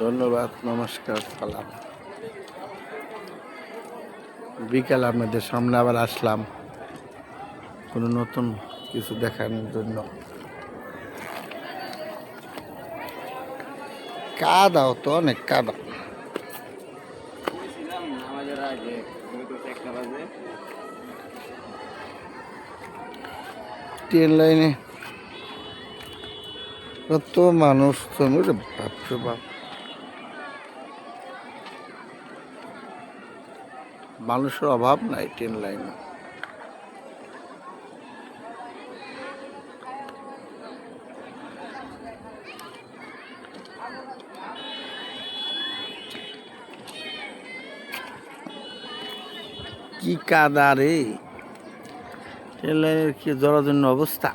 ধন্যবাদ, নমস্কার, সালাম। বিকাল আপনাদের সামনে আবার আসলাম কোনো নতুন কিছু দেখানোর জন্য। কাদাও তো অনেক কাদা। ট্রেন লাইনে কত মানুষ, বাপরে বাপ, মানুষের অভাব নাই ট্রেন লাইনে। কি কাদা রে, ট্রেন লাইনের কি জরাজীর্ণ অবস্থা।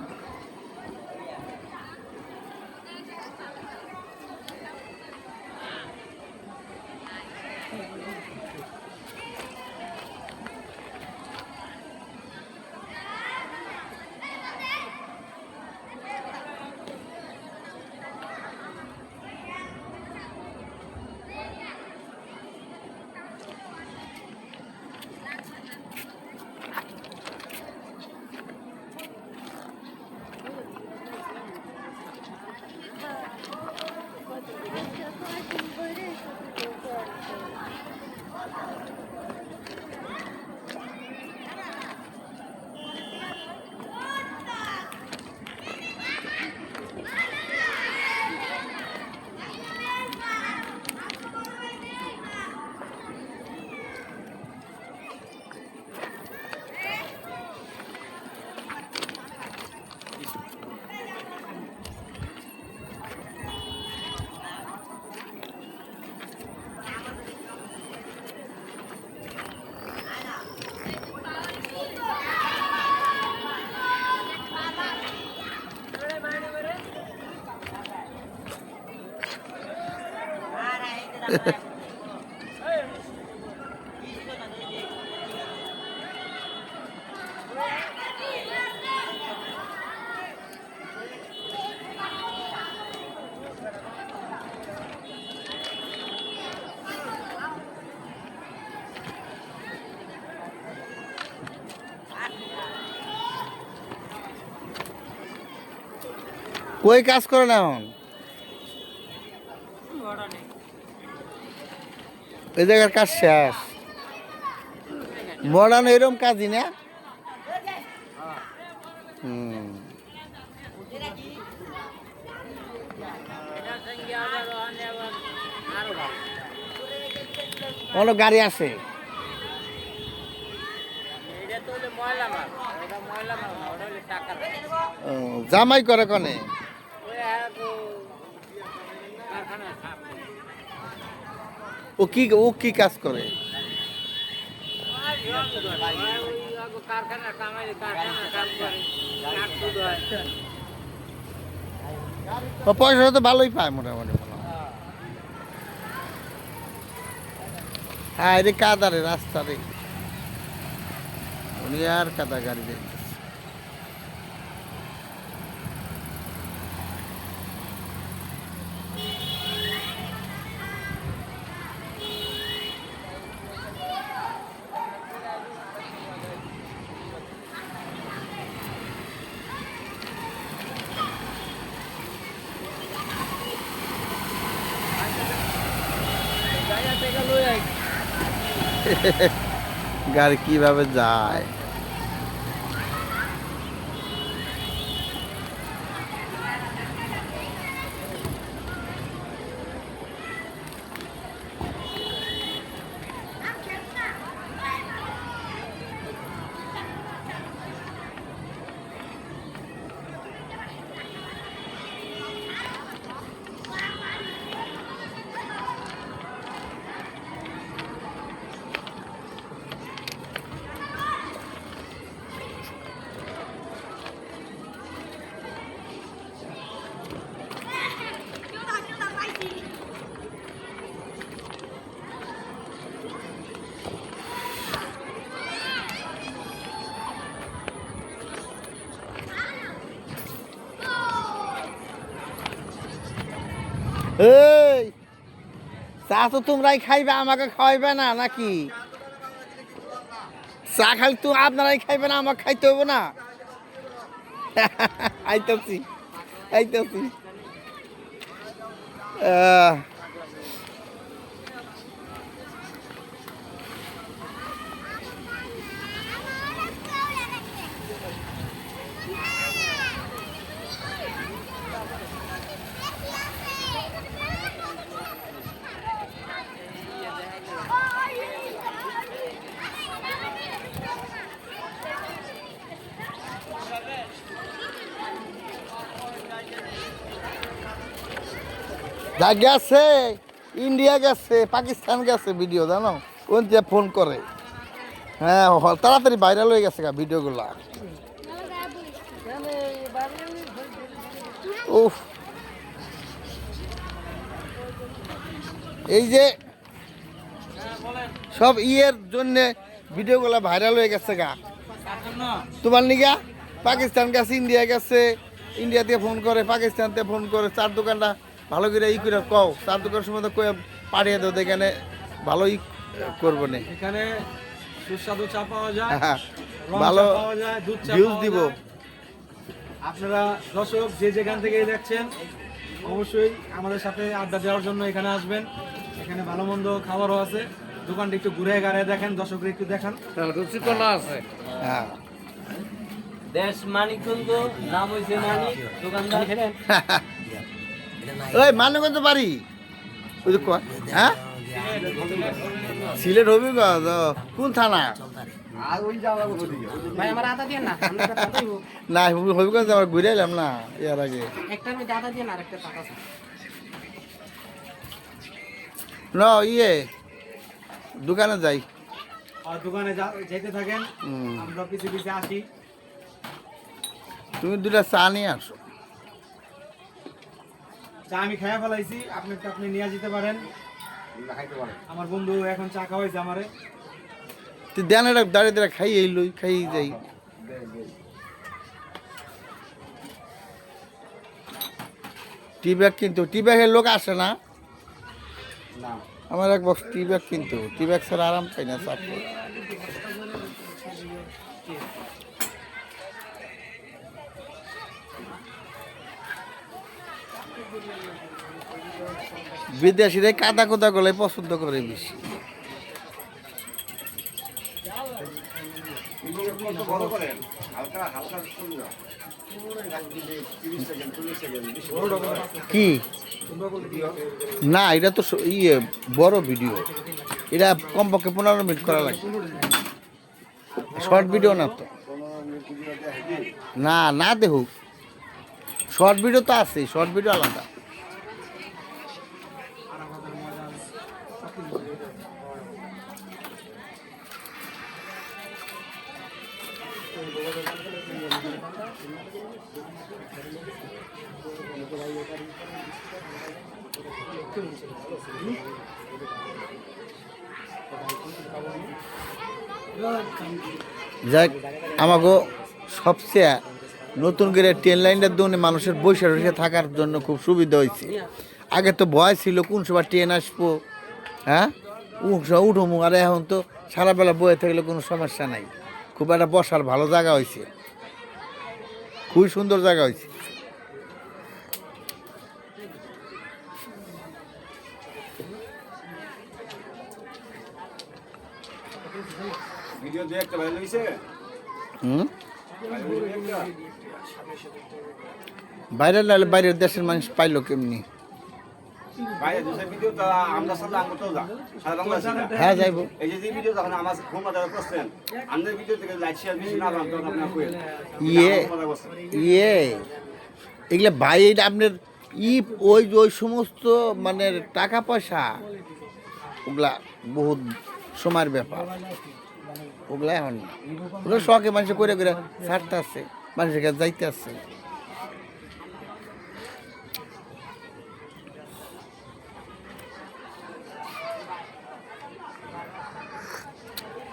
কই কাজ করে না এখন, এই জায়গার কাজ শেষ। মডার্ন এরকম কাজই না। অনেক গাড়ি আছে। জামাই করে কনে, ও কি কাজ করে? পয়সা তো ভালোই পায় মোটামুটি। হ্যাঁ, রে কাদা রে, রাস্তা রে, উনি আর কাদা গাড়ি রে। গাড়ি কিভাবে যায়। এই চা তো তোমরাই খাইবে, আমাকে খাওয়াইবে না নাকি? চা খালি তো আপনারাই খাইবে না, আমাকে খাইতে হইব না? আইতাছি আইতাছি। যা গেছে ইন্ডিয়া গেছে, পাকিস্তান গেছে ভিডিও, জানো কোন যে ফোন করে। হ্যাঁ তাড়াতাড়ি ভাইরাল হয়ে গেছে ভিডিওগুলা। উফ, এই যে সব ইয়ের জন্য ভিডিওগুলা ভাইরাল হয়ে গেছে গা তোমার নিগা। পাকিস্তান গেছে, ইন্ডিয়া গেছে, ইন্ডিয়া থেকে ফোন করে, পাকিস্তান থেকে ফোন করে। চার দোকানটা ভালো করে ই করে কও, চার দোকানের সময় তো কয়ে পাঠিয়ে দেবো, এখানে ভালো ই করবো না। এখানে সুস্বাদু চা পাওয়া যায়, ভালো পাওয়া যায়, দুধ চা ভিউজ পাওয়া দিব। যায়। আপনারা দর্শক যে যেখান থেকে দেখছেন অবশ্যই আমাদের সাথে আড্ডা দেওয়ার জন্য এখানে আসবেন। এখানে ভালো মন্দ খাবারও আছে। দোকানটা একটু ঘুরে গাড়ে দেখেন, দর্শকরা একটু দেখান। রুচিকলা আছে। হ্যাঁ দেশ মানিকগঞ্জ, নাম হইছে মানিক, দোকানদার। ওই মানগঞ্জ বাড়ি ওই যে হ্যাঁ সিলেট হবিগঞ্জ, কোন থানা? ভাই আমার আদা দিয়ে না, আমরা তো আদা দিব। না হবিগঞ্জ আমার ঘুরে এলাম না এর আগে। একটার মধ্যে আদা দিয়ে না, আরেকটা টাকা আছে। ন ইয়ে দোকানে যাই। আর দোকানে যেতে থাকেন, হুম। আমরা পিছে পিছে আসি। তুমি দুটা চা নিয়ে আসো। চা আমি খেয়ে ফেলাইছি, আপনি নিয়ে যেতে পারেন। আমার বন্ধু এখন চা খাওয়াইছে আমারে। তুই দেন এটা দাঁড়িয়ে দাঁড়িয়ে খাই এই লই খাই যাই। টি ব্যাগ কিন্তু টি ব্যাগের লোক আসে না। আমার এক বক্স টি ব্যাগ কিন্তু টি ব্যাগ ছাড়া আরাম পাই না চাপ। বিদেশিরাই কাদা কোদা গলে পছন্দ করে বেশি। কি না এটা তো ইয়ে বড় ভিডিও, এটা কমপক্ষে 15 মিনিট করা লাগে। শর্ট ভিডিও না তো, না না দেখুক, শর্ট ভিডিও তো আছে, শর্ট ভিডিও আলাদা। যাক আমাকে সবচেয়ে নতুন করে ট্রেন লাইনটার জন্য মানুষের বসে বসে থাকার জন্য খুব সুবিধা হয়েছে। আগে তো ভয় ছিল কোন সময় ট্রেন আসবো, হ্যাঁ উঠবো, আর এখন তো সারাবেলা বয়ে থাকলে কোনো সমস্যা নাই। খুব একটা বসার ভালো জায়গা হয়েছে, খুবই সুন্দর জায়গা হয়েছে। ভিডিও দিয়ে একটা ভালো হইছে। বাইরের নাহলে বাইরের দেশের মানুষ পাইলো কেমনি? বাইরে দেশের ভিডিও তো আমরা সাথে আমরাও যা সারা বাংলাদেশ। হ্যাঁ যাইবো। এই যে ভিডিও যখন আমার ফোন মারা করছেন, আমাদের ভিডিও থেকে লাইক শেয়ার বেশি না বাম তখন আপনি কইেন। ইয়ে ইয়ে এগুলা ভাই এটা আপনার ওই ওই সমস্ত মানে টাকা পয়সা ওগুলা বহুত সময়ের ব্যাপার, ওগুলা এখন না। ওগুলো শখে মানুষ করে করে ছাড়তে আসছে, মানুষের কাছে যাইতে আসছে।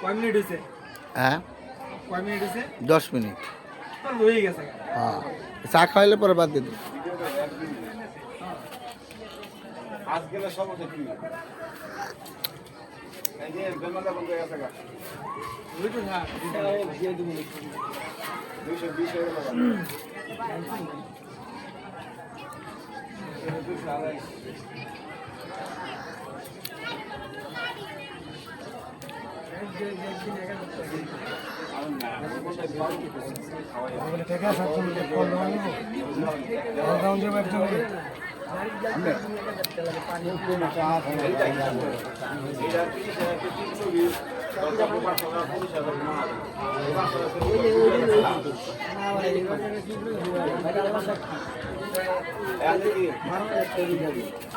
কয় মিনিট হয়েছে? হ্যাঁ কয় মিনিট হয়েছে? 10 মিনিট। হয়ে গেছে। হ্যাঁ চা খাওয়াইলে পরে বাদ দিয়ে দেবো। আজ গেলে সব হচ্ছে কি এই যে বেমালা বন্ধ হয়ে গেছে গা। ওইটা না এটাও দিয়ে দেবো 220 হয়ে গেল।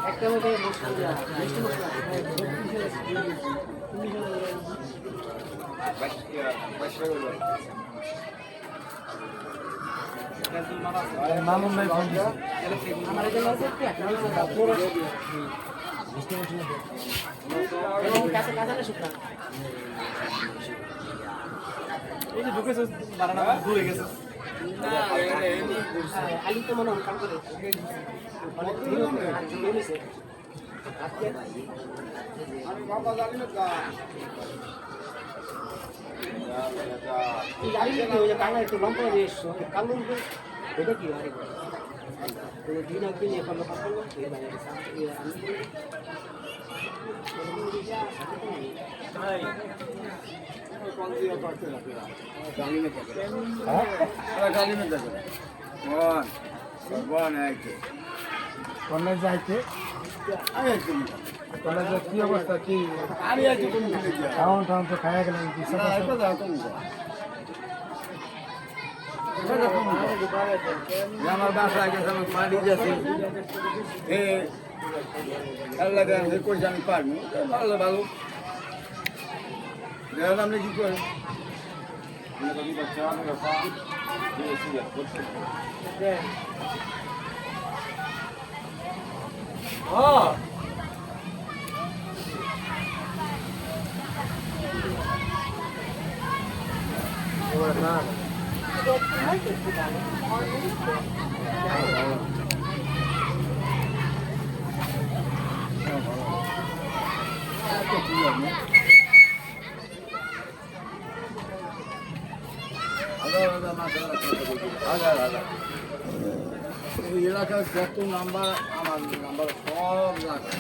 একটা মধ্যে মশলা মিষ্টি মশলা মামুন ভাই ফোন দিছে আমার জন্য আছে কি একটা পুরো মিষ্টি মশলা এবং কাঁচা কাঁচা শুকনা এই যে ঢুকেছে বারানা ঘুরে গেছে আলু তো মনে হয় কাম করে অনেক ধীরে আর জমে নিছে আমি বাবা জানি না কা এই গাড়ি কি ওই যে কাঙ্গা একটু লম্বা যে কাঙ্গুন এটা কি হয় তো দিন আগে নিয়ে করলো পাস করলো এই বাইরে আমি कौन सी बात करते हैं गाली में कर हां गाली में कर कौन है के কলেজ যাইতে आए तुम কলেজে কি অবস্থা কি अरे यार तुम मिल गया টাউন টাউন তো খায়া গেলেন কি সব ना ऐसा था तुम আমার বাসা গেছে আমি পানি যাচ্ছি এ আল্লাহ গান হে কই আমি পারবো ভালো ভালো দেখলাম আপনি কি করেন বাচ্চা আমার পা দিয়েছি করতে হ্যাঁ এই এলাকার যত নাম্বার আমার নাম্বার সব লাগে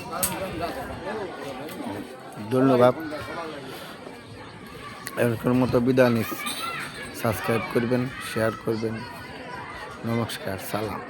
ধন্যবাদ এরকম মতো বিদায় নিচ্ছি সাবস্ক্রাইব করবেন শেয়ার করবেন নমস্কার সালাম